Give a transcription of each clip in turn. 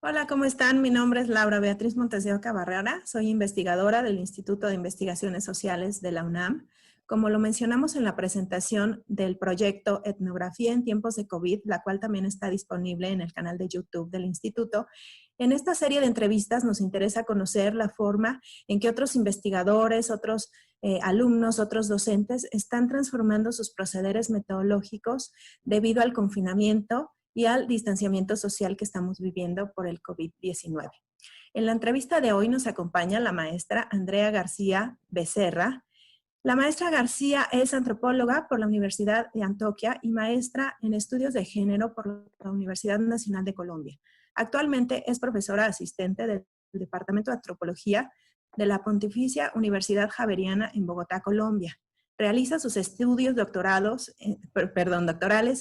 Hola, ¿cómo están? Mi nombre es Laura Beatriz Montes de Oca Barrera. Soy investigadora del Instituto de Investigaciones Sociales de la UNAM. Como lo mencionamos en la presentación del proyecto Etnografía en tiempos de COVID, la cual también está disponible en el canal de YouTube del Instituto, en esta serie de entrevistas nos interesa conocer la forma en que otros investigadores, otros alumnos, otros docentes están transformando sus procederes metodológicos debido al confinamiento y al distanciamiento social que estamos viviendo por el COVID-19. En la entrevista de hoy nos acompaña la maestra Andrea García Becerra. La maestra García es antropóloga por la Universidad de Antioquia y maestra en estudios de género por la Universidad Nacional de Colombia. Actualmente es profesora asistente del Departamento de Antropología de la Pontificia Universidad Javeriana en Bogotá, Colombia. Realiza sus estudios doctorales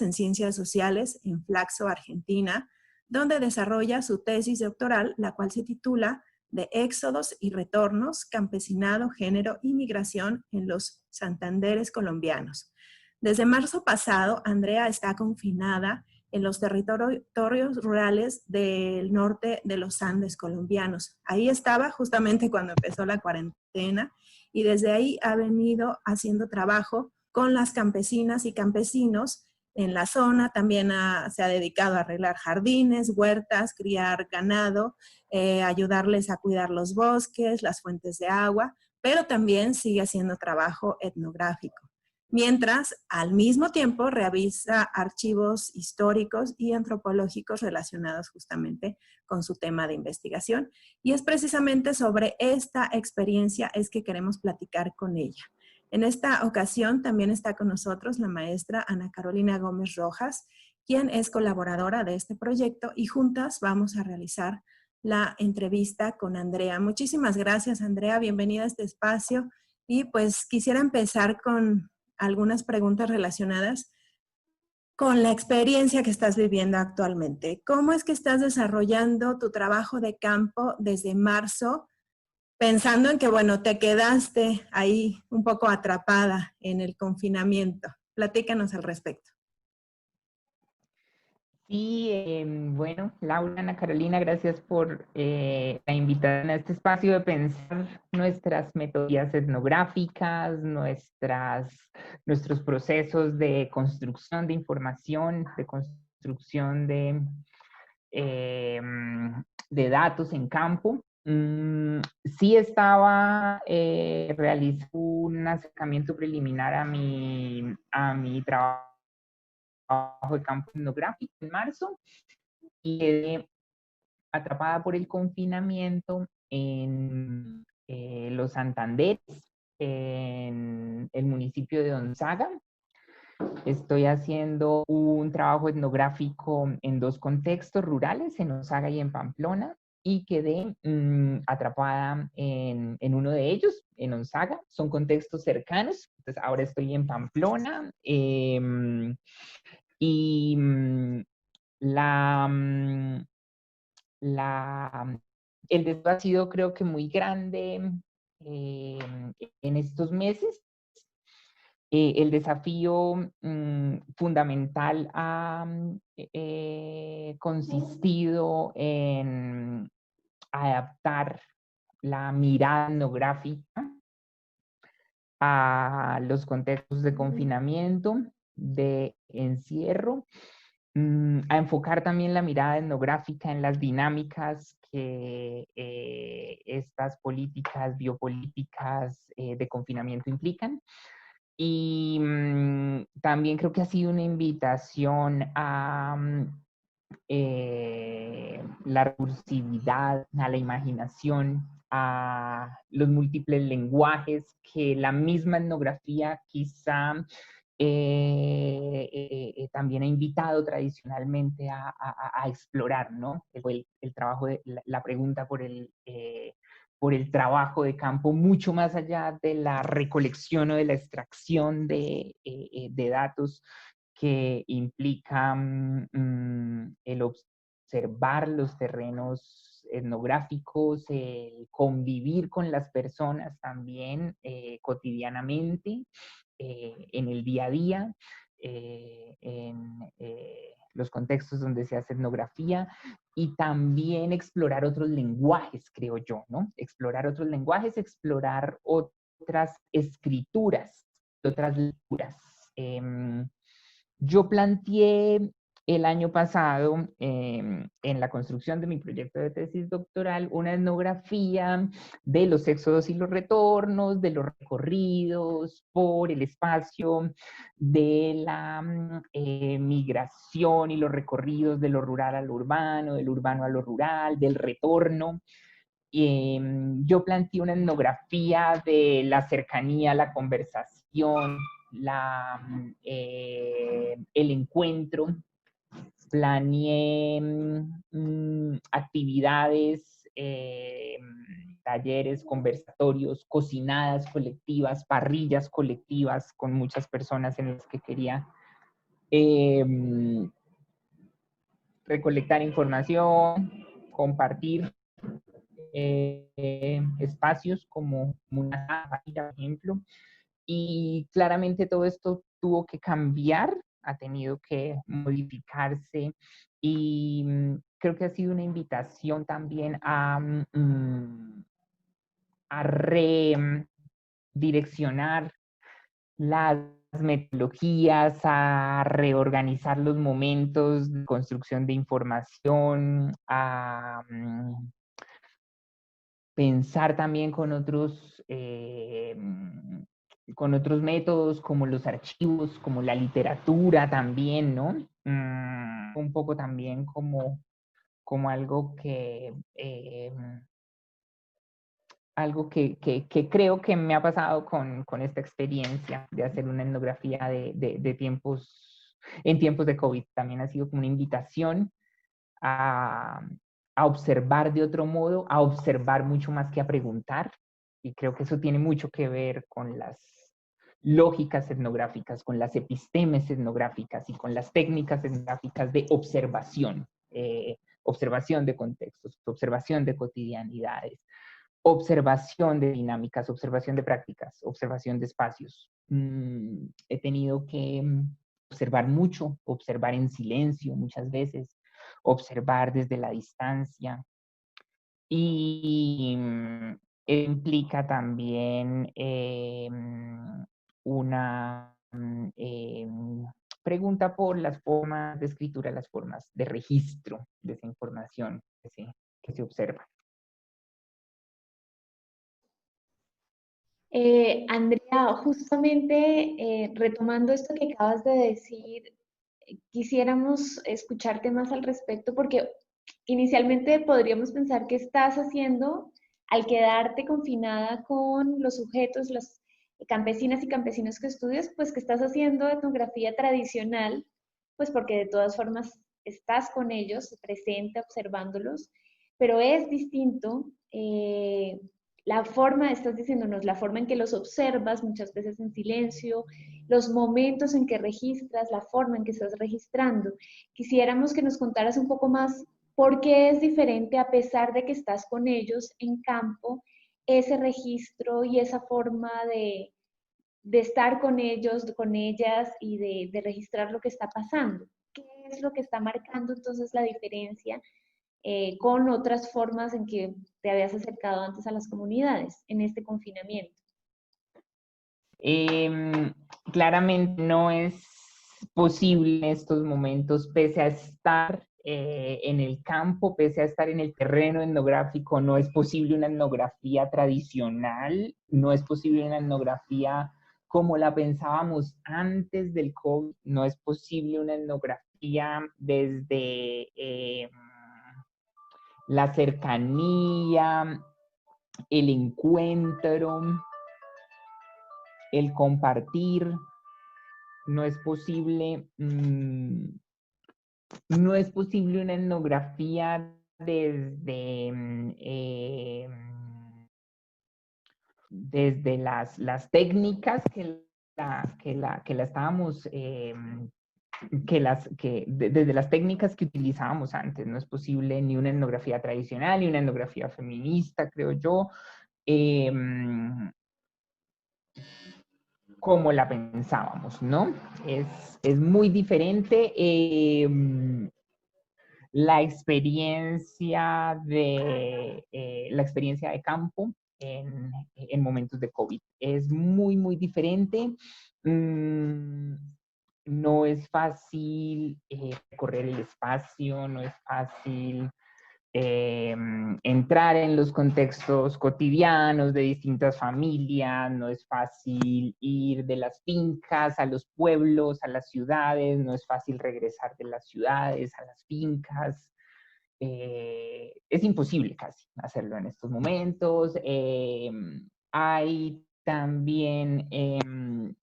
en Ciencias Sociales en Flaxo, Argentina, donde desarrolla su tesis doctoral, la cual se titula de éxodos y retornos, campesinado, género y migración en los Santanderes colombianos. Desde marzo pasado, Andrea está confinada en los territorios rurales del norte de los Andes colombianos. Ahí estaba justamente cuando empezó la cuarentena y desde ahí ha venido haciendo trabajo con las campesinas y campesinos en la zona. También se ha dedicado a arreglar jardines, huertas, criar ganado, ayudarles a cuidar los bosques, las fuentes de agua, pero también sigue haciendo trabajo etnográfico. Mientras, al mismo tiempo, revisa archivos históricos y antropológicos relacionados justamente con su tema de investigación. Y es precisamente sobre esta experiencia es que queremos platicar con ella. En esta ocasión también está con nosotros la maestra Ana Carolina Gómez Rojas, quien es colaboradora de este proyecto y juntas vamos a realizar la entrevista con Andrea. Muchísimas gracias, Andrea. Bienvenida a este espacio. Y pues quisiera empezar con algunas preguntas relacionadas con la experiencia que estás viviendo actualmente. ¿Cómo es que estás desarrollando tu trabajo de campo desde marzo, pensando en que, bueno, te quedaste ahí un poco atrapada en el confinamiento? Platícanos al respecto. Sí, bueno, Laura, Ana Carolina, gracias por la invitación a este espacio de pensar nuestras metodologías etnográficas, nuestros procesos de construcción de información, de construcción eh, de datos en campo. Sí estaba realizando un acercamiento preliminar a mi trabajo de campo etnográfico en marzo y quedé atrapada por el confinamiento en los Santanderes, en el municipio de Gonzaga. Estoy haciendo un trabajo etnográfico en dos contextos rurales, en Gonzaga y en Pamplona, y quedé atrapada en uno de ellos, en Gonzaga. Son contextos cercanos, entonces ahora estoy en Pamplona. Y la, la, el desafío ha sido, creo que, muy grande eh, en estos meses. El desafío fundamental ha consistido en adaptar la mirada etnográfica a los contextos de confinamiento, de encierro, a enfocar también la mirada etnográfica en las dinámicas que estas políticas biopolíticas de confinamiento implican. Y también creo que ha sido una invitación a la recursividad, a la imaginación, a los múltiples lenguajes que la misma etnografía quizá también ha invitado tradicionalmente a explorar, ¿no? El trabajo, la pregunta por el trabajo de campo, mucho más allá de la recolección o de la extracción de datos que implican el observar los terrenos etnográficos, el convivir con las personas también cotidianamente, en el día a día, los contextos donde se hace etnografía, y también explorar otros lenguajes, creo yo, ¿no? Explorar otros lenguajes, explorar otras escrituras, otras lecturas. Yo planteé el año pasado, en la construcción de mi proyecto de tesis doctoral, una etnografía de los éxodos y los retornos, de los recorridos por el espacio, de la migración y los recorridos de lo rural a lo urbano, del urbano a lo rural, del retorno. Yo planteé una etnografía de la cercanía, la conversación, el encuentro. Planeé actividades, talleres, conversatorios, cocinadas colectivas, parrillas colectivas con muchas personas en las que quería recolectar información, compartir espacios como una parrilla, por ejemplo. Y claramente todo esto tuvo que cambiar, ha tenido que modificarse, y creo que ha sido una invitación también a redireccionar las metodologías, a reorganizar los momentos de construcción de información, a pensar también con otros métodos como los archivos, como la literatura también, ¿no? Un poco también como algo que creo que me ha pasado con esta experiencia de hacer una etnografía en tiempos de COVID. También ha sido como una invitación a, a observar de otro modo, a observar mucho más que a preguntar. Y creo que eso tiene mucho que ver con las lógicas etnográficas, con las epistemes etnográficas y con las técnicas etnográficas de observación. Observación de contextos, observación de cotidianidades, observación de dinámicas, observación de prácticas, observación de espacios. He tenido que observar mucho, observar en silencio muchas veces, observar desde la distancia. Y implica también una pregunta por las formas de escritura, las formas de registro de esa información que se observa. Andrea, justamente retomando esto que acabas de decir, quisiéramos escucharte más al respecto porque inicialmente podríamos pensar que estás haciendo al quedarte confinada con los sujetos, las campesinas y campesinos que estudias, pues que estás haciendo etnografía tradicional, pues porque de todas formas estás con ellos, presente, observándolos, pero es distinto la forma, estás diciéndonos, la forma en que los observas, muchas veces en silencio, los momentos en que registras, la forma en que estás registrando. Quisiéramos que nos contaras un poco más por qué es diferente a pesar de que estás con ellos en campo, ese registro y esa forma de estar con ellos, con ellas y de registrar lo que está pasando. ¿Qué es lo que está marcando entonces la diferencia con otras formas en que te habías acercado antes a las comunidades en este confinamiento? Claramente no es posible en estos momentos, pese a estar en el campo, pese a estar en el terreno etnográfico, no es posible una etnografía tradicional, no es posible una etnografía como la pensábamos antes del COVID, no es posible una etnografía desde la cercanía, el encuentro, el compartir. No es posible, no es posible una etnografía desde las técnicas que la estábamos, desde las técnicas que utilizábamos antes. No es posible ni una etnografía tradicional, ni una etnografía feminista, creo yo. como la pensábamos, ¿no? Es muy diferente. La experiencia de campo en momentos de COVID es muy, muy diferente. No es fácil recorrer el espacio, no es fácil entrar en los contextos cotidianos de distintas familias, no es fácil ir de las fincas a los pueblos, a las ciudades, no es fácil regresar de las ciudades a las fincas. Es imposible casi hacerlo en estos momentos. Hay también en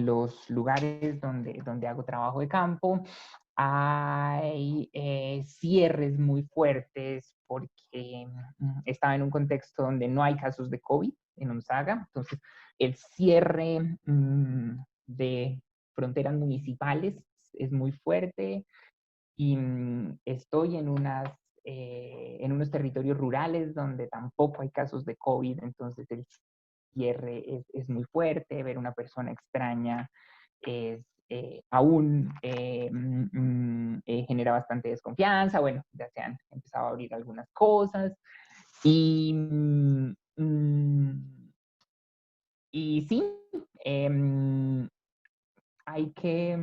los lugares donde hago trabajo de campo, hay cierres muy fuertes porque estaba en un contexto donde no hay casos de COVID en Onzaga, entonces el cierre de fronteras municipales es muy fuerte y estoy en unos territorios rurales donde tampoco hay casos de COVID, entonces el cierre es muy fuerte, ver una persona extraña es aún genera bastante desconfianza. Bueno, ya se han empezado a abrir algunas cosas y, y sí, hay que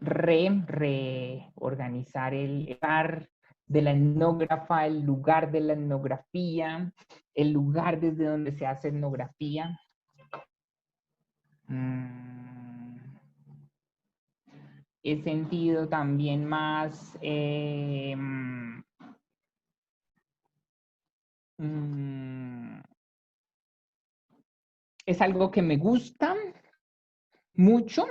reorganizar el lugar de la etnógrafa, el lugar de la etnografía, el lugar desde donde se hace etnografía. He sentido también más es algo que me gusta mucho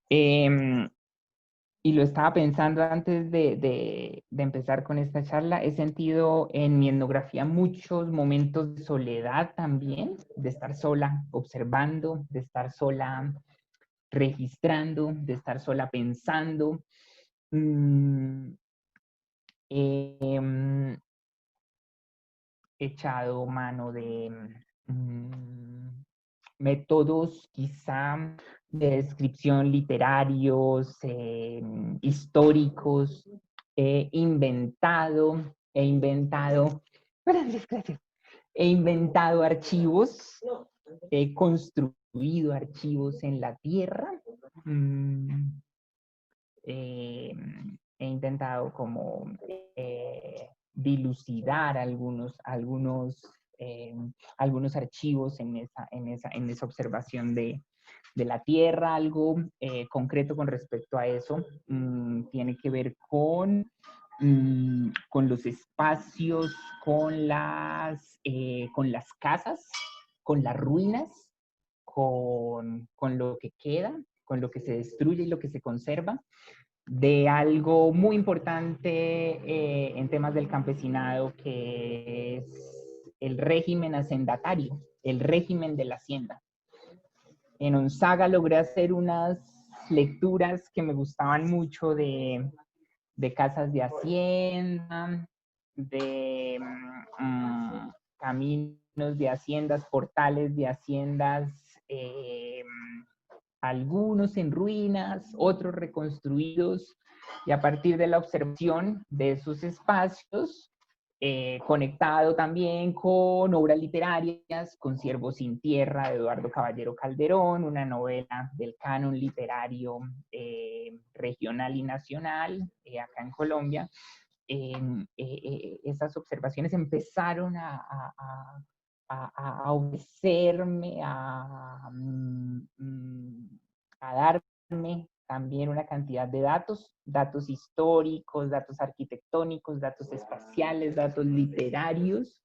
y lo estaba pensando antes de empezar con esta charla. He sentido en mi etnografía muchos momentos de soledad también, de estar sola observando, de estar sola registrando, de estar sola pensando. He echado mano de métodos quizá de descripción literarios, históricos. Gracias. He inventado archivos, he construido archivos en la tierra. He intentado como dilucidar algunos archivos en esa observación de la Tierra. Algo concreto con respecto a eso tiene que ver con los espacios, con las casas, con las ruinas, con lo que queda, con lo que se destruye y lo que se conserva, de algo muy importante en temas del campesinado, que es el régimen hacendatario, el régimen de la hacienda. En Onzaga logré hacer unas lecturas que me gustaban mucho de casas de hacienda, de caminos de haciendas, portales de haciendas, algunos en ruinas, otros reconstruidos, y a partir de la observación de esos espacios, conectado también con obras literarias, con Ciervo sin Tierra de Eduardo Caballero Calderón, una novela del canon literario regional y nacional acá en Colombia. Esas observaciones empezaron a ofrecerme, a darme también una cantidad de datos históricos, datos arquitectónicos, datos espaciales, datos literarios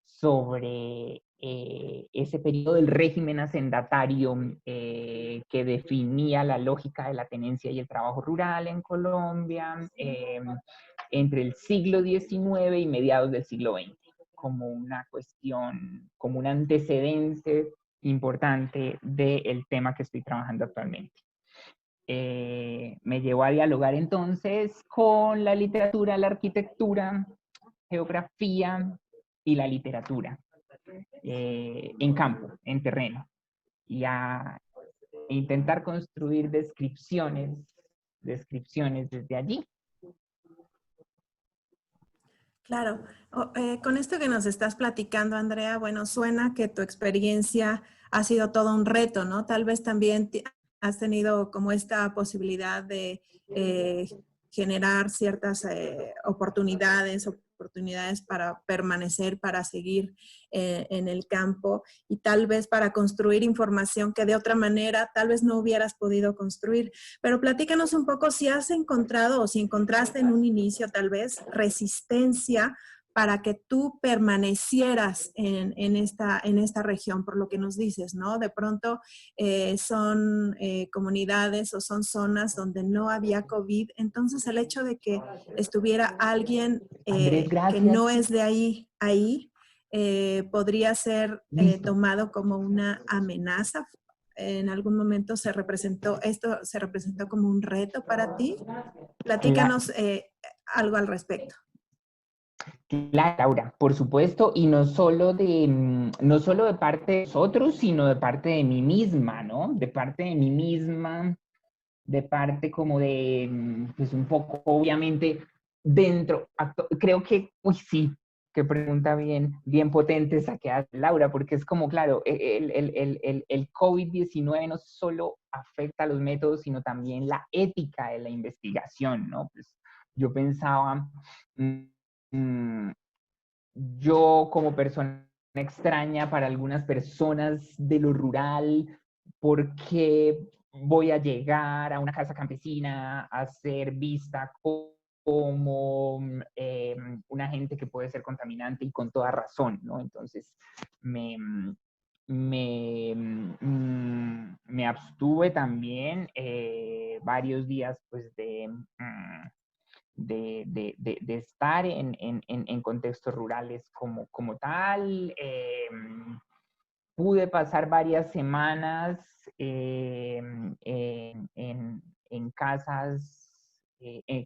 sobre ese periodo del régimen hacendatario que definía la lógica de la tenencia y el trabajo rural en Colombia entre el siglo XIX y mediados del siglo XX, como una cuestión, como un antecedente importante del tema que estoy trabajando actualmente. Me llevó a dialogar entonces con la literatura, la arquitectura, geografía y la literatura. en campo, en terreno, y a intentar construir descripciones desde allí. Claro, con esto que nos estás platicando, Andrea, bueno, suena que tu experiencia ha sido todo un reto, ¿no? Tal vez también has tenido como esta posibilidad de generar ciertas oportunidades para permanecer, para seguir en el campo y tal vez para construir información que de otra manera tal vez no hubieras podido construir. Pero platícanos un poco si has encontrado o si encontraste en un inicio tal vez resistencia para que tú permanecieras en esta región, por lo que nos dices, ¿no? De pronto son comunidades o son zonas donde no había COVID, entonces el hecho de que estuviera alguien Andrés, que gracias. no es de ahí podría ser tomado como una amenaza. En algún momento esto se representó como un reto para ti. Platícanos algo al respecto. Claro, Laura, por supuesto, y no solo de parte de nosotros, sino de parte de mí misma, ¿no? De parte de mí misma, de parte como de, pues un poco, obviamente, creo que, uy, sí, qué pregunta bien potente esa que hace Laura, porque es como, claro, el COVID-19 no solo afecta a los métodos, sino también la ética de la investigación, ¿no? Pues yo pensaba, yo como persona extraña para algunas personas de lo rural, ¿por qué voy a llegar a una casa campesina a ser vista como una gente que puede ser contaminante y con toda razón, ¿no? Entonces me abstuve también varios días pues de estar en contextos rurales como tal. Pude pasar varias semanas en casas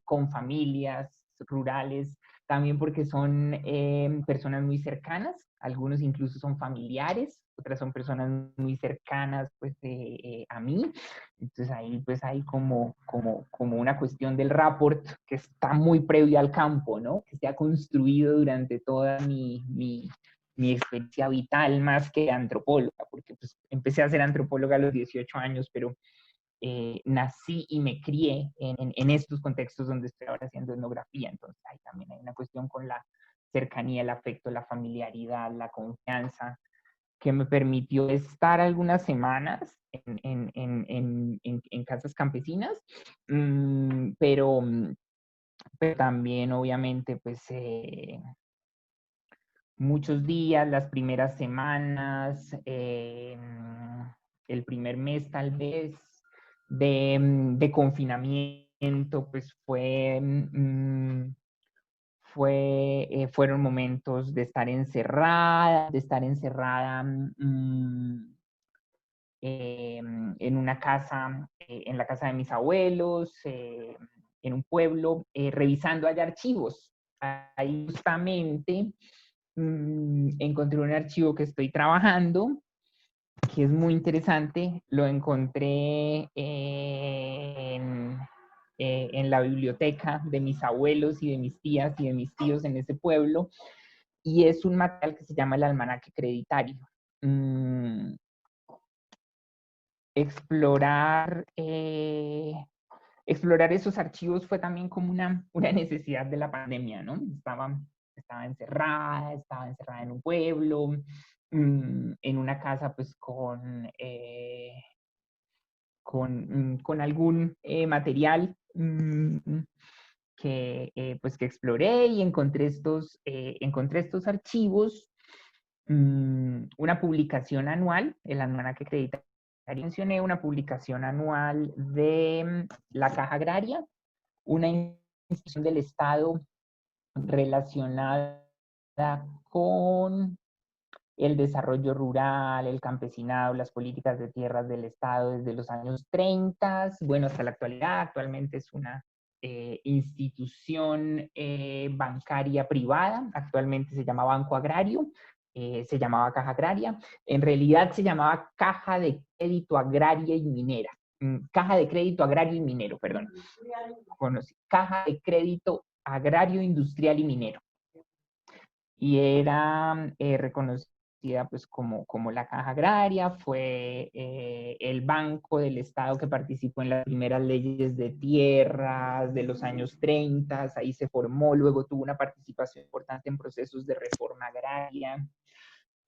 con familias rurales, también porque son personas muy cercanas, algunos incluso son familiares, otras son personas muy cercanas pues, a mí. Entonces ahí pues hay como una cuestión del rapport que está muy previo al campo, ¿no? Que se ha construido durante toda mi experiencia vital más que antropóloga, porque pues, empecé a ser antropóloga a los 18 años, pero nací y me crié en estos contextos donde estoy ahora haciendo etnografía. Entonces ahí también hay una cuestión con la cercanía, el afecto, la familiaridad, la confianza, que me permitió estar algunas semanas en casas campesinas, pero también obviamente pues muchos días, las primeras semanas, el primer mes tal vez de confinamiento, pues fueron momentos de estar encerrada, en una casa, en la casa de mis abuelos, en un pueblo, revisando allá archivos. Ahí justamente encontré un archivo que estoy trabajando, que es muy interesante. Lo encontré en la biblioteca de mis abuelos y de mis tías y de mis tíos en ese pueblo, y es un material que se llama el almanaque creditario. Explorar esos archivos fue también como una necesidad de la pandemia, ¿no? Estaba encerrada en un pueblo, en una casa pues con algún material pues que exploré y encontré estos archivos, una publicación anual, el almanaque creditario. Mencioné una publicación anual de la Caja Agraria, una institución del Estado relacionada con el desarrollo rural, el campesinado, las políticas de tierras del Estado desde los años 30, bueno, hasta la actualidad. Actualmente es una institución bancaria privada, actualmente se llama Banco Agrario, se llamaba Caja Agraria. En realidad se llamaba Caja de Crédito Agraria y Minera. Caja de Crédito Agrario y Minero, perdón. Caja de Crédito Agrario, Industrial y Minero. Y era reconocida pues como la Caja Agraria, fue el banco del Estado que participó en las primeras leyes de tierras de los años 30, ahí se formó, luego tuvo una participación importante en procesos de reforma agraria.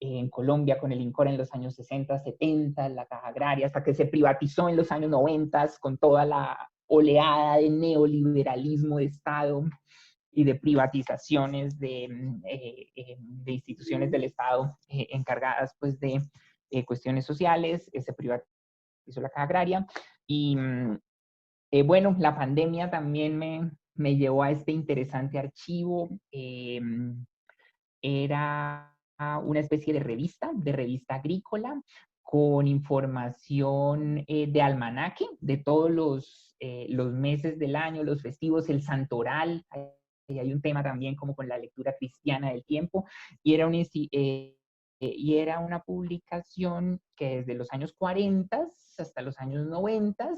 En Colombia con el INCOR en los años 60, 70, la Caja Agraria, hasta que se privatizó en los años 90 con toda la oleada de neoliberalismo de Estado y de privatizaciones de instituciones del Estado encargadas pues de cuestiones sociales, se privatizó la Caja Agraria y bueno, la pandemia también me llevó a este interesante archivo. Era una especie de revista agrícola con información de almanaque de todos los meses del año, los festivos, el santoral. Y hay un tema también como con la lectura cristiana del tiempo. Y era una publicación que desde los años 40 hasta los años 90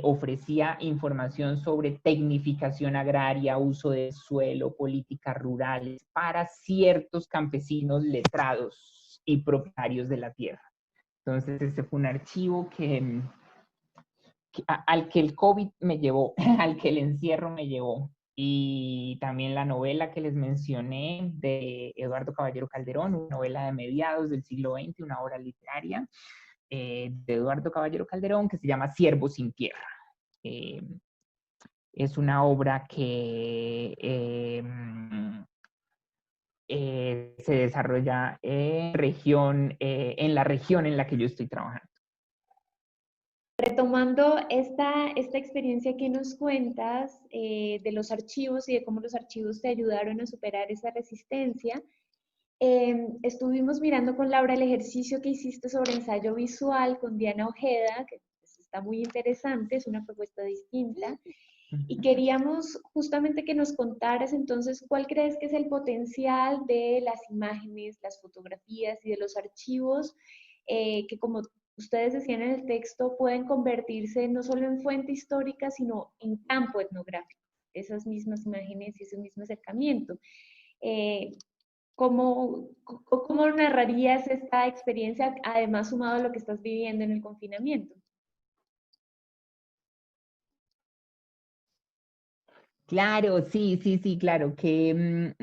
ofrecía información sobre tecnificación agraria, uso del suelo, políticas rurales para ciertos campesinos letrados y propietarios de la tierra. Entonces, ese fue un archivo al que el COVID me llevó, al que el encierro me llevó. Y también la novela que les mencioné de Eduardo Caballero Calderón, una novela de mediados del siglo XX, una obra literaria de Eduardo Caballero Calderón que se llama Ciervo sin Tierra. Es una obra que se desarrolla en la región en la que yo estoy trabajando. Retomando esta experiencia que nos cuentas de los archivos y de cómo los archivos te ayudaron a superar esa resistencia, estuvimos mirando con Laura el ejercicio que hiciste sobre ensayo visual con Diana Ojeda, que pues, está muy interesante, es una propuesta distinta, y queríamos justamente que nos contaras entonces cuál crees que es el potencial de las imágenes, las fotografías y de los archivos que como ustedes decían en el texto, pueden convertirse no solo en fuente histórica, sino en campo etnográfico, esas mismas imágenes y ese mismo acercamiento. ¿Cómo narrarías esta experiencia, además sumado a lo que estás viviendo en el confinamiento? Claro, sí, claro, que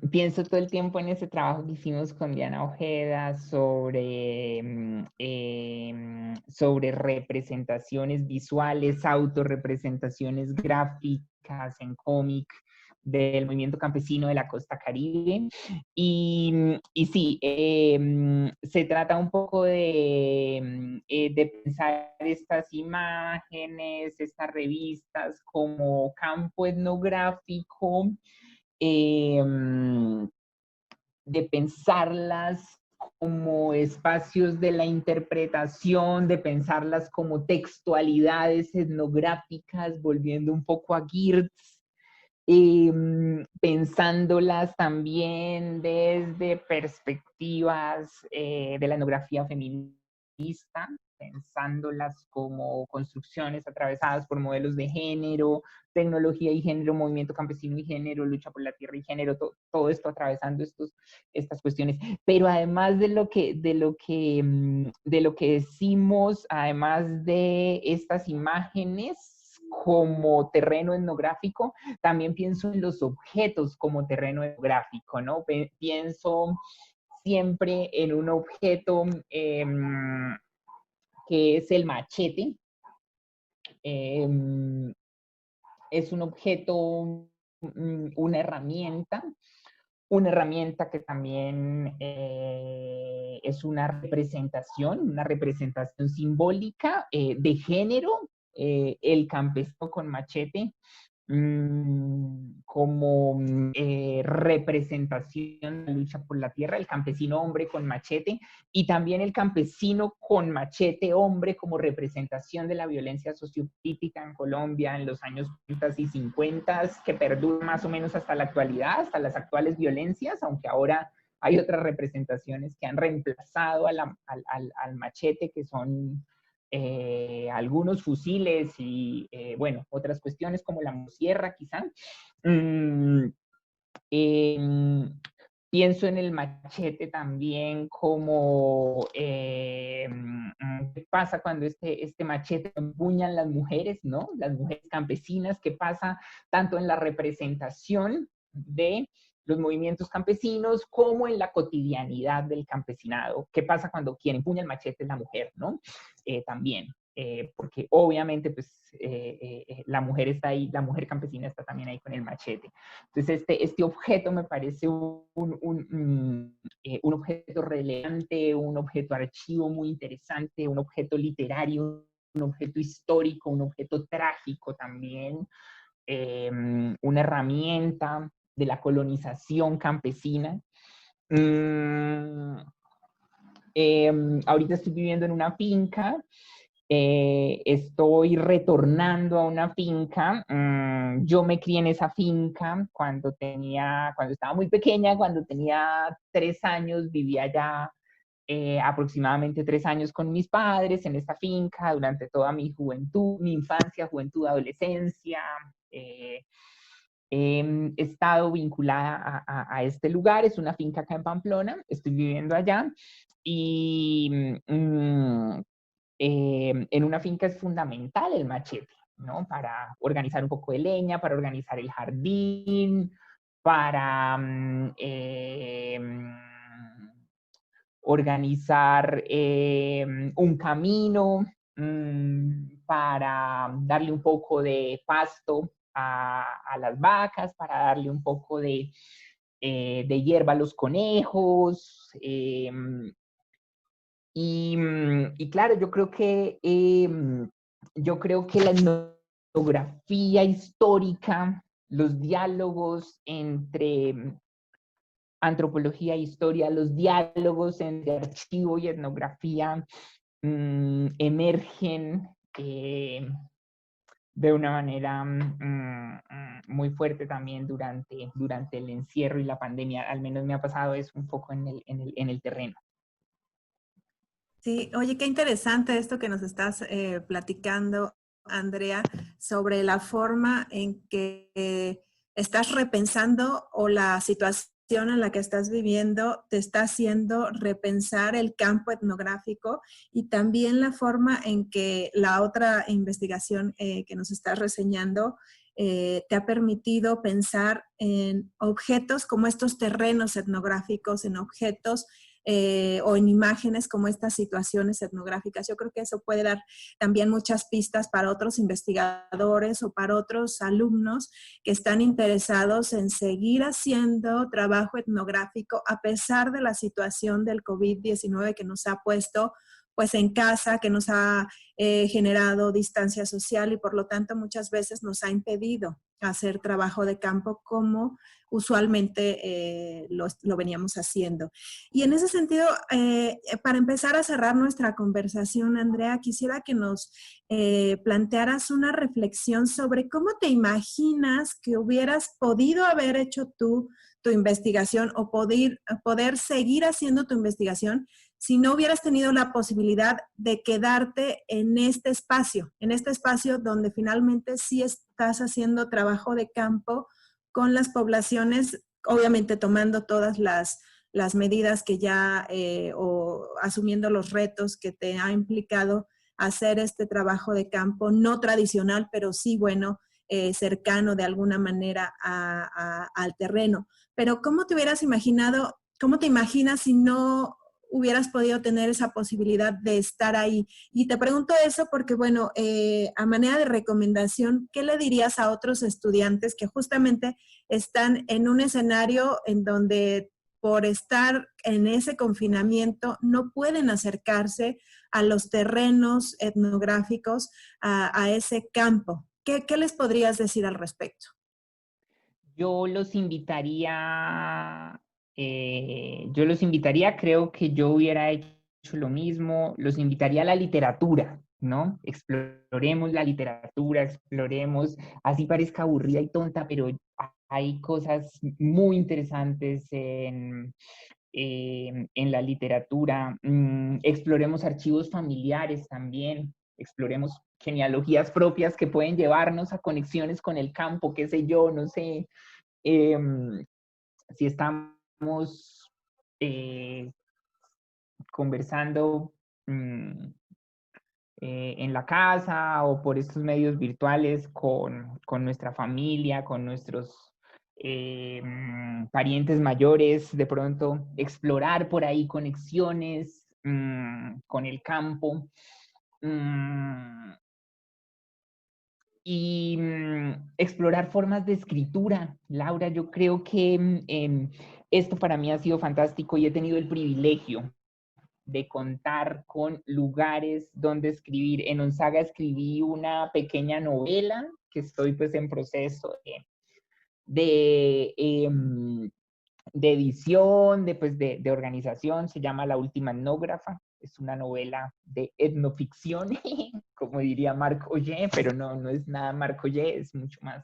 pienso todo el tiempo en ese trabajo que hicimos con Diana Ojeda sobre representaciones visuales, autorrepresentaciones gráficas en cómic del movimiento campesino de la costa Caribe. Y sí, se trata un poco de pensar estas imágenes, estas revistas como campo etnográfico, de pensarlas como espacios de la interpretación, de pensarlas como textualidades etnográficas, volviendo un poco a Geertz, pensándolas también desde perspectivas de la etnografía feminista, pensándolas como construcciones atravesadas por modelos de género, tecnología y género, movimiento campesino y género, lucha por la tierra y género, todo esto atravesando estas cuestiones. Pero además de lo que decimos, además de estas imágenes como terreno etnográfico, también pienso en los objetos como terreno etnográfico, ¿no? Pienso siempre en un objeto que es el machete. Es un objeto, una herramienta que también es una representación simbólica de género, el campesino con machete, como representación de la lucha por la tierra, el campesino hombre con machete, y también el campesino con machete hombre como representación de la violencia sociopolítica en Colombia en los años 40 y 50, que perdura más o menos hasta la actualidad, hasta las actuales violencias, aunque ahora hay otras representaciones que han reemplazado al machete, que son algunos fusiles y, bueno, otras cuestiones como la motosierra, quizá. Pienso en el machete también como qué pasa cuando este machete empuñan las mujeres, ¿no? Las mujeres campesinas, qué pasa tanto en la representación de los movimientos campesinos como en la cotidianidad del campesinado. ¿Qué pasa cuando quien empuña el machete es la mujer, ¿no? También. Porque obviamente pues la mujer está ahí, la mujer campesina está también ahí con el machete. Entonces este objeto me parece un objeto relevante, un objeto archivo muy interesante, un objeto literario, un objeto histórico, un objeto trágico también, una herramienta de la colonización campesina. Ahorita estoy viviendo en una finca. Estoy retornando a una finca. Yo me crié en esa finca cuando estaba muy pequeña, cuando tenía 3 años, vivía allá aproximadamente 3 años con mis padres en esta finca durante toda mi juventud, mi infancia, juventud, adolescencia. He estado vinculada a este lugar, es una finca acá en Pamplona, estoy viviendo allá y en una finca es fundamental el machete, ¿no? Para organizar un poco de leña, para organizar el jardín, para organizar un camino, para darle un poco de pasto a las vacas, para darle un poco de hierba a los conejos. Y claro, yo creo que la etnografía histórica, los diálogos entre antropología e historia, los diálogos entre archivo y etnografía emergen de una manera muy fuerte también durante el encierro y la pandemia. Al menos me ha pasado eso un poco en el terreno. Sí, oye, qué interesante esto que nos estás platicando, Andrea, sobre la forma en que estás repensando o la situación en la que estás viviendo te está haciendo repensar el campo etnográfico y también la forma en que la otra investigación que nos estás reseñando te ha permitido pensar en objetos como estos terrenos etnográficos, en objetos o en imágenes como estas situaciones etnográficas. Yo creo que eso puede dar también muchas pistas para otros investigadores o para otros alumnos que están interesados en seguir haciendo trabajo etnográfico a pesar de la situación del COVID-19 que nos ha puesto pues en casa, que nos ha generado distancia social y por lo tanto muchas veces nos ha impedido hacer trabajo de campo como usualmente lo veníamos haciendo. Y en ese sentido, para empezar a cerrar nuestra conversación, Andrea, quisiera que nos plantearas una reflexión sobre cómo te imaginas que hubieras podido haber hecho tú tu investigación o poder seguir haciendo tu investigación si no hubieras tenido la posibilidad de quedarte en este espacio donde finalmente sí estás haciendo trabajo de campo con las poblaciones, obviamente tomando todas las medidas que ya, o asumiendo los retos que te ha implicado hacer este trabajo de campo, no tradicional, pero sí, bueno, cercano de alguna manera al terreno. Pero ¿cómo te hubieras imaginado, cómo te imaginas si no hubieras podido tener esa posibilidad de estar ahí? Y te pregunto eso porque, bueno, a manera de recomendación, ¿qué le dirías a otros estudiantes que justamente están en un escenario en donde por estar en ese confinamiento no pueden acercarse a los terrenos etnográficos, a ese campo? ¿Qué les podrías decir al respecto? Yo los invitaría, creo que yo hubiera hecho lo mismo, los invitaría a la literatura, ¿no? Exploremos la literatura, exploremos, así parezca aburrida y tonta, pero hay cosas muy interesantes en la literatura. Exploremos archivos familiares también, exploremos genealogías propias que pueden llevarnos a conexiones con el campo, qué sé yo, no sé. Si estamos conversando en la casa o por estos medios virtuales con nuestra familia, con nuestros parientes mayores, de pronto explorar por ahí conexiones con el campo. Y explorar formas de escritura. Laura, yo creo que esto para mí ha sido fantástico y he tenido el privilegio de contar con lugares donde escribir. En Onzaga escribí una pequeña novela que estoy pues en proceso de edición, de organización, se llama La Última Etnógrafa. Es una novela de etnoficción, como diría Marc Ollé, pero no es nada Marc Ollé, es mucho más,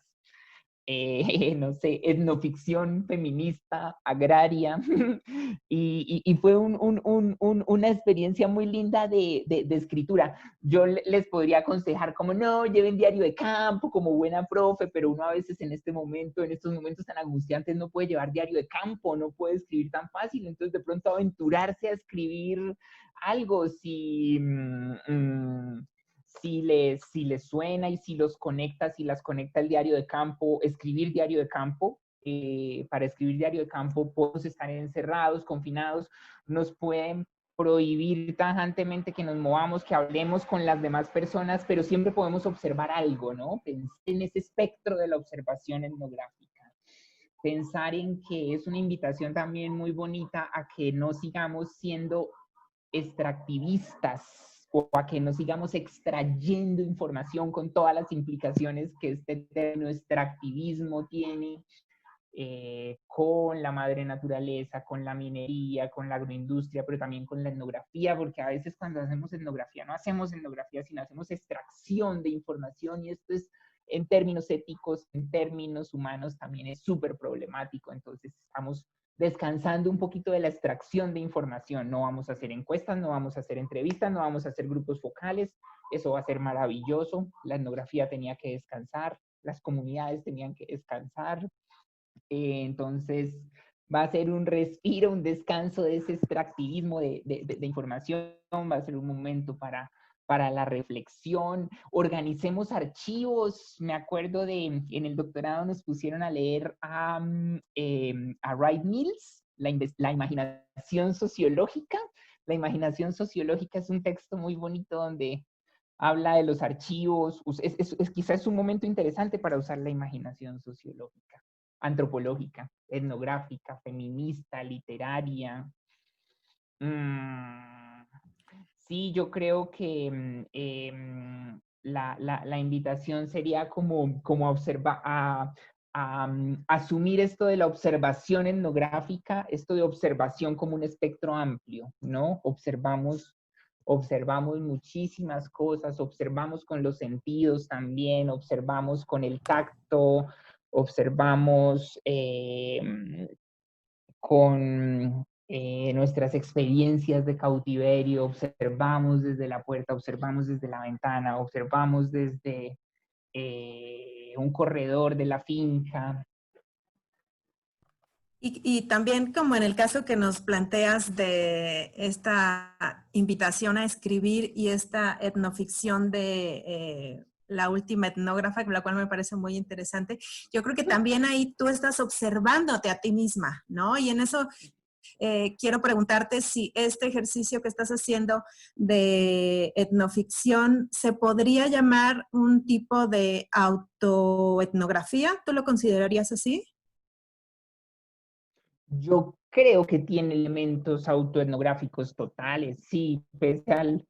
no sé, etnoficción feminista, agraria, y fue una experiencia muy linda de escritura. Yo les podría aconsejar como, no, lleven diario de campo, como buena profe, pero uno a veces en estos momentos tan angustiantes, no puede llevar diario de campo, no puede escribir tan fácil, entonces de pronto aventurarse a escribir algo, si les suena y si los conecta, si las conecta el diario de campo, escribir diario de campo. Para escribir diario de campo podemos estar encerrados, confinados, nos pueden prohibir tajantemente que nos movamos, que hablemos con las demás personas, pero siempre podemos observar algo, ¿no? Pensar en ese espectro de la observación etnográfica. Pensar en que es una invitación también muy bonita a que no sigamos siendo extractivistas o a que nos sigamos extrayendo información con todas las implicaciones que este término extractivismo tiene con la madre naturaleza, con la minería, con la agroindustria, pero también con la etnografía, porque a veces cuando hacemos etnografía, no hacemos etnografía, sino hacemos extracción de información, y esto es, en términos éticos, en términos humanos, también es súper problemático. Entonces estamos descansando un poquito de la extracción de información. No vamos a hacer encuestas, no vamos a hacer entrevistas, no vamos a hacer grupos focales. Eso va a ser maravilloso. La etnografía tenía que descansar, las comunidades tenían que descansar. Entonces va a ser un respiro, un descanso de ese extractivismo de información, va a ser un momento para la reflexión. Organicemos archivos. Me acuerdo en el doctorado nos pusieron a leer a Wright Mills, la imaginación sociológica. La imaginación sociológica es un texto muy bonito donde habla de los archivos. Quizás es un momento interesante para usar la imaginación sociológica, antropológica, etnográfica, feminista, literaria. Sí, yo creo que la invitación sería como asumir esto de la observación etnográfica, esto de observación como un espectro amplio, ¿no? Observamos muchísimas cosas, observamos con los sentidos también, observamos con el tacto, observamos con nuestras experiencias de cautiverio, observamos desde la puerta, observamos desde la ventana, observamos desde un corredor de la finca. Y también como en el caso que nos planteas de esta invitación a escribir y esta etnoficción de La Última Etnógrafa, la cual me parece muy interesante, yo creo que también ahí tú estás observándote a ti misma, ¿no? Y en eso quiero preguntarte si este ejercicio que estás haciendo de etnoficción se podría llamar un tipo de autoetnografía. ¿Tú lo considerarías así? Yo creo que tiene elementos autoetnográficos totales, sí, pese al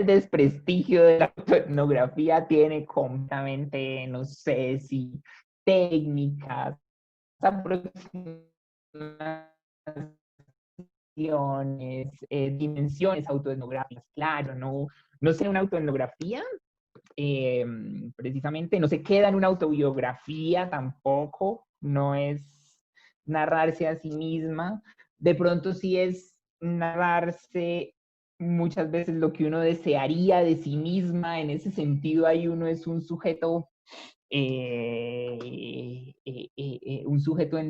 desprestigio de la autoetnografía, tiene completamente, no sé si técnicas, aproximaciones, dimensiones autoetnográficas, claro, no sé una autoetnografía, precisamente, no se queda en una autobiografía tampoco, no es narrarse a sí misma, de pronto sí es narrarse muchas veces lo que uno desearía de sí misma. En ese sentido, ahí uno es un sujeto en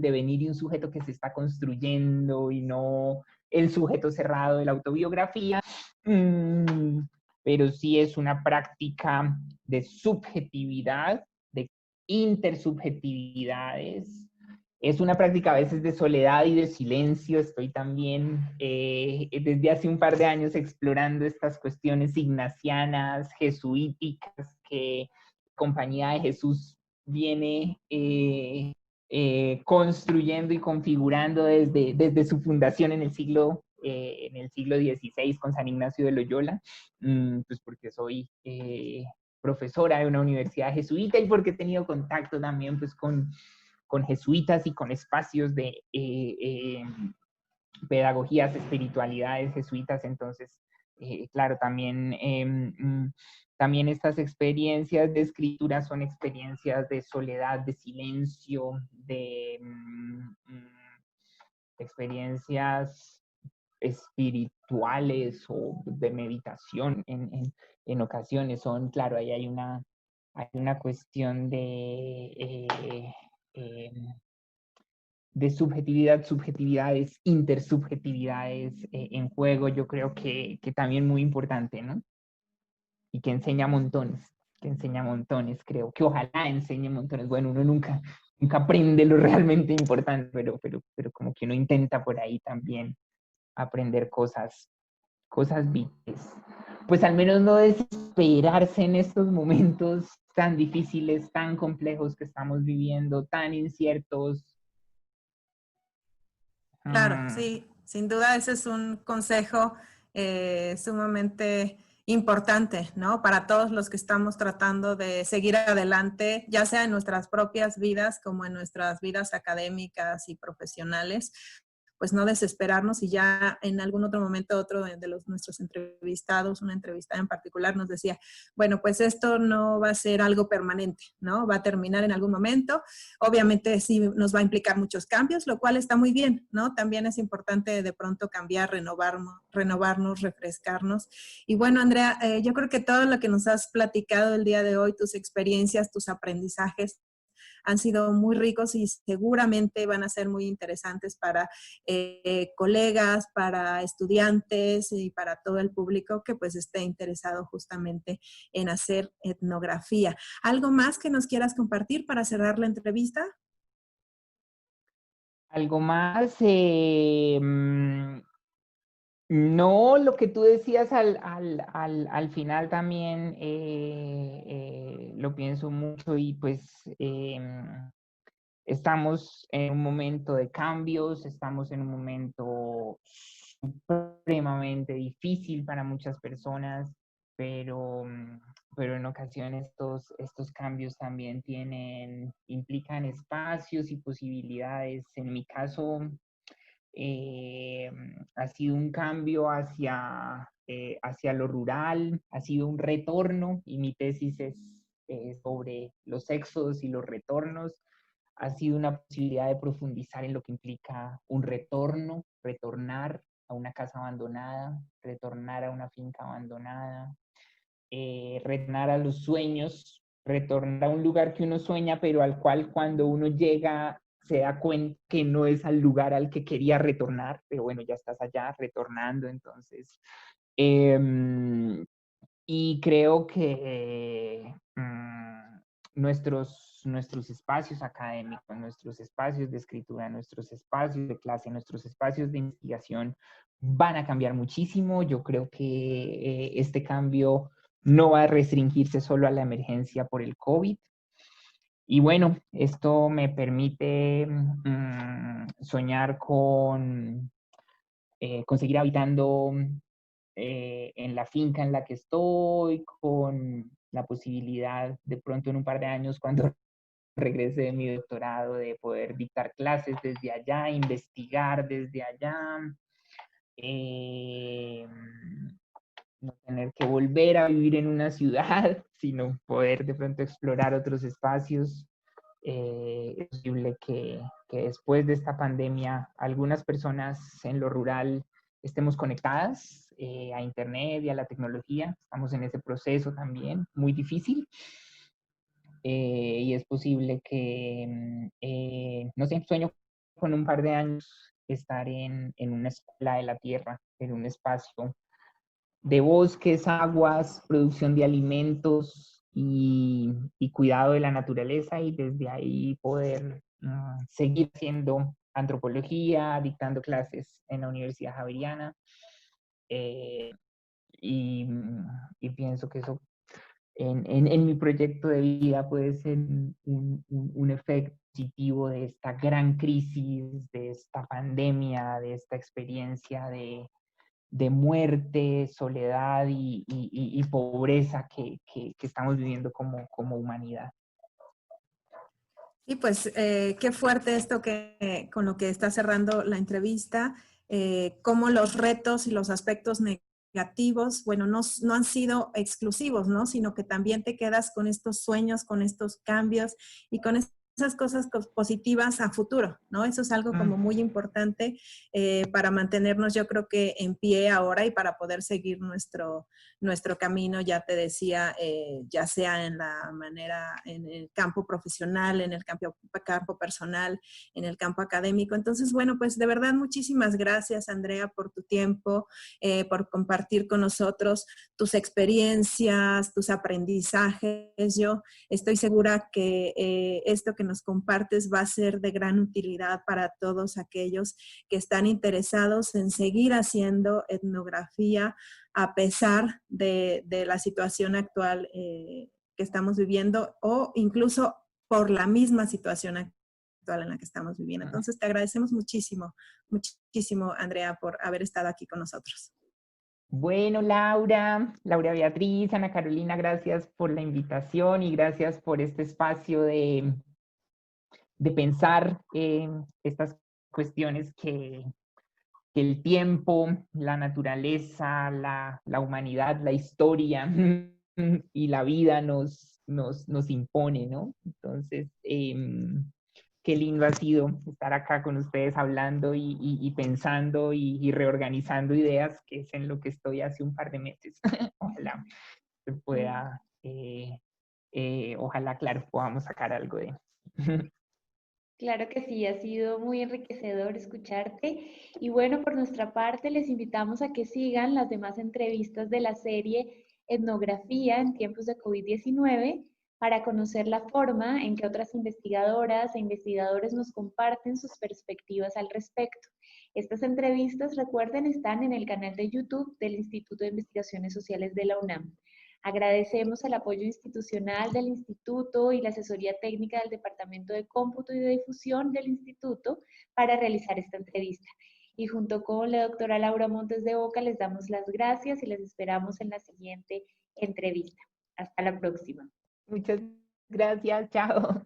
devenir y un sujeto que se está construyendo y no el sujeto cerrado de la autobiografía. Pero sí es una práctica de subjetividad, de intersubjetividades. Es una práctica a veces de soledad y de silencio. Estoy también desde hace un par de años explorando estas cuestiones ignacianas, jesuíticas, que Compañía de Jesús viene construyendo y configurando desde su fundación en el siglo XVI con San Ignacio de Loyola, pues porque soy profesora de una universidad jesuita y porque he tenido contacto también pues con jesuitas y con espacios de pedagogías, espiritualidades jesuitas. Entonces, claro, también estas experiencias de escritura son experiencias de soledad, de silencio, de experiencias espirituales o de meditación en ocasiones. Claro, ahí hay una cuestión de subjetividad, subjetividades, intersubjetividades en juego. Yo creo que también muy importante, ¿no? Y que enseña montones, creo, que ojalá enseñe montones. Bueno, uno nunca aprende lo realmente importante, pero como que uno intenta por ahí también aprender cosas vitales. Pues al menos no desesperarse en estos momentos tan difíciles, tan complejos que estamos viviendo, tan inciertos. Claro, sí, sin duda ese es un consejo sumamente importante, ¿no? Para todos los que estamos tratando de seguir adelante, ya sea en nuestras propias vidas como en nuestras vidas académicas y profesionales, pues no desesperarnos. Y ya en algún otro momento otro de nuestros entrevistados, una entrevistada en particular, nos decía, bueno, pues esto no va a ser algo permanente, ¿no? Va a terminar en algún momento. Obviamente sí nos va a implicar muchos cambios, lo cual está muy bien, ¿no? También es importante de pronto cambiar, renovarnos, refrescarnos. Y bueno, Andrea, yo creo que todo lo que nos has platicado el día de hoy, tus experiencias, tus aprendizajes, han sido muy ricos y seguramente van a ser muy interesantes para colegas, para estudiantes y para todo el público que pues esté interesado justamente en hacer etnografía. ¿Algo más que nos quieras compartir para cerrar la entrevista? Algo más, no, lo que tú decías al final también lo pienso mucho y pues estamos en un momento de cambios, estamos en un momento supremamente difícil para muchas personas, pero, pero en ocasiones estos cambios también implican espacios y posibilidades. En mi caso, ha sido un cambio hacia lo rural, ha sido un retorno, y mi tesis es sobre los éxodos y los retornos. Ha sido una posibilidad de profundizar en lo que implica un retorno, retornar a una casa abandonada, retornar a una finca abandonada, retornar a los sueños, retornar a un lugar que uno sueña, pero al cual cuando uno llega se da cuenta que no es al lugar al que quería retornar, pero bueno, ya estás allá retornando. Entonces, y creo que nuestros espacios académicos, nuestros espacios de escritura, nuestros espacios de clase, nuestros espacios de investigación van a cambiar muchísimo. Yo creo que este cambio no va a restringirse solo a la emergencia por el COVID. Y bueno, esto me permite soñar con seguir habitando en la finca en la que estoy, con la posibilidad de pronto en un par de años, cuando regrese de mi doctorado, de poder dictar clases desde allá, investigar desde allá, eh, no tener que volver a vivir en una ciudad, sino poder de pronto explorar otros espacios. Es posible que después de esta pandemia algunas personas en lo rural estemos conectadas a Internet y a la tecnología. Estamos en ese proceso también, muy difícil. Y es posible que, no sé, sueño con un par de años estar en una escuela de la tierra, en un espacio de bosques, aguas, producción de alimentos y cuidado de la naturaleza, y desde ahí poder seguir haciendo antropología, dictando clases en la Universidad Javeriana. eh, y, y pienso que eso en mi proyecto de vida puede ser un efecto positivo de esta gran crisis, de esta pandemia, de esta experiencia de muerte, soledad y pobreza que estamos viviendo como humanidad. Y pues qué fuerte esto con lo que está cerrando la entrevista, cómo los retos y los aspectos negativos, bueno, no han sido exclusivos, ¿no? Sino que también te quedas con estos sueños, con estos cambios y con esas cosas positivas a futuro, ¿no? Eso es algo como muy importante para mantenernos, yo creo que en pie ahora y para poder seguir nuestro camino, ya te decía, ya sea en la manera, en el campo profesional, en el campo personal, en el campo académico. Entonces, bueno, pues de verdad muchísimas gracias, Andrea, por tu tiempo, por compartir con nosotros tus experiencias, tus aprendizajes. Yo estoy segura que esto que nos compartes va a ser de gran utilidad para todos aquellos que están interesados en seguir haciendo etnografía a pesar de la situación actual que estamos viviendo, o incluso por la misma situación actual en la que estamos viviendo. Entonces, te agradecemos muchísimo, muchísimo, Andrea, por haber estado aquí con nosotros. Bueno, Laura Beatriz, Ana Carolina, gracias por la invitación y gracias por este espacio de pensar estas cuestiones que el tiempo, la naturaleza, la humanidad, la historia y la vida nos impone, ¿no? Entonces, qué lindo ha sido estar acá con ustedes hablando y pensando y reorganizando ideas, que es en lo que estoy hace un par de meses. Ojalá se pueda, ojalá, claro, podamos sacar algo de... Claro que sí, ha sido muy enriquecedor escucharte. Y bueno, por nuestra parte, les invitamos a que sigan las demás entrevistas de la serie Etnografía en tiempos de COVID-19 para conocer la forma en que otras investigadoras e investigadores nos comparten sus perspectivas al respecto. Estas entrevistas, recuerden, están en el canal de YouTube del Instituto de Investigaciones Sociales de la UNAM. Agradecemos el apoyo institucional del Instituto y la asesoría técnica del Departamento de Cómputo y de Difusión del Instituto para realizar esta entrevista. Y junto con la doctora Laura Montes de Oca les damos las gracias y les esperamos en la siguiente entrevista. Hasta la próxima. Muchas gracias, chao.